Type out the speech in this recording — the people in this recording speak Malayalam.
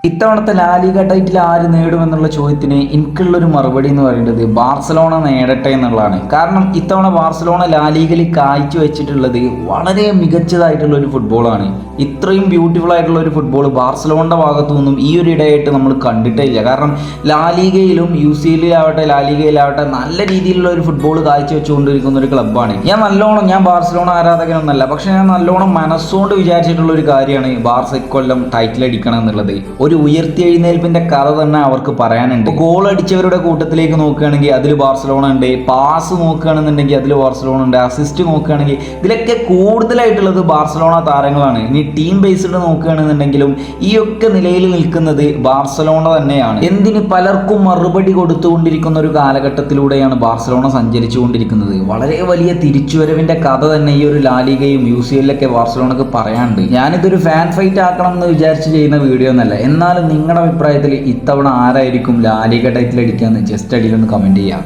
ഇത്തവണത്തെ ലാലിഗ ടൈറ്റിൽ ആര് നേടുമെന്നുള്ള ചോദ്യത്തിന് എനിക്കുള്ളൊരു മറുപടി എന്ന് പറയുന്നത് ബാർസലോണ നേടട്ടെ എന്നുള്ളതാണ്. കാരണം ഇത്തവണ ബാർസലോണ ലാലിഗയിൽ കാഴ്ചവെച്ചിട്ടുള്ളത് വളരെ മികച്ചതായിട്ടുള്ള ഒരു ഫുട്ബോളാണ്. ഇത്രയും ബ്യൂട്ടിഫുൾ ആയിട്ടുള്ള ഒരു ഫുട്ബോൾ ബാർസലോണയുടെ ഭാഗത്തു നിന്നും ഈ ഒരു ഇടയായിട്ട് നമ്മൾ കണ്ടിട്ടേ ഇല്ല. കാരണം ലാലിഗയിലും UCL-ലാവട്ടെ ലാലിഗയിലാവട്ടെ നല്ല രീതിയിലുള്ള ഒരു ഫുട്ബോൾ കാഴ്ചവെച്ചുകൊണ്ടിരിക്കുന്ന ഒരു ക്ലബ്ബാണ്. ഞാൻ ബാർസലോണ ആരാധകനൊന്നല്ല, പക്ഷെ ഞാൻ നല്ലോണം മനസ്സുകൊണ്ട് വിചാരിച്ചിട്ടുള്ള ഒരു കാര്യമാണ് ബാർസ ഇക്കൊല്ലം ടൈറ്റിൽ അടിക്കണം എന്നുള്ളത്. ഒരു ഉയർത്തിയെഴുന്നേൽപ്പിന്റെ കഥ തന്നെ അവർക്ക് പറയാനുണ്ട്. ഗോൾ അടിച്ചവരുടെ കൂട്ടത്തിലേക്ക് നോക്കുകയാണെങ്കിൽ അതിൽ ബാർസലോണ ഉണ്ട്, പാസ് നോക്കുകയാണെന്നുണ്ടെങ്കിൽ അതിൽ ബാർസലോണ ഉണ്ട്, അസിസ്റ്റ് നോക്കുകയാണെങ്കിൽ ഇതിലൊക്കെ കൂടുതലായിട്ടുള്ളത് ബാർസലോണ താരങ്ങളാണ്. ഇനി ടീം ബേസ്ഡ് നോക്കുകയാണെന്നുണ്ടെങ്കിലും ഈ ഒക്കെ നിലയിൽ നിൽക്കുന്നത് ബാർസലോണ തന്നെയാണ്. എന്തിന് പലർക്കും മറുപടി കൊടുത്തുകൊണ്ടിരിക്കുന്ന ഒരു കാലഘട്ടത്തിലൂടെയാണ് ബാർസലോണ സഞ്ചരിച്ചുകൊണ്ടിരിക്കുന്നത്. വളരെ വലിയ തിരിച്ചുവരവിന്റെ കഥ തന്നെ ഈ ഒരു ലാലിഗയും UCL-ലൊക്കെ ബാർസലോണക്ക് പറയാനുണ്ട്. ഞാനിതൊരു ഫാൻ ഫൈറ്റ് ആക്കണം എന്ന് വിചാരിച്ച് ചെയ്യുന്ന വീഡിയോ ഒന്നല്ല. എന്നാലും നിങ്ങളുടെ അഭിപ്രായത്തിൽ ഇത്തവണ ആരായിരിക്കും ലാലിഗ ടൈറ്റിൽ അടിക്കാന്ന് ജസ്റ്റ് അടിയിലൊന്ന് കമന്റ് ചെയ്യാം.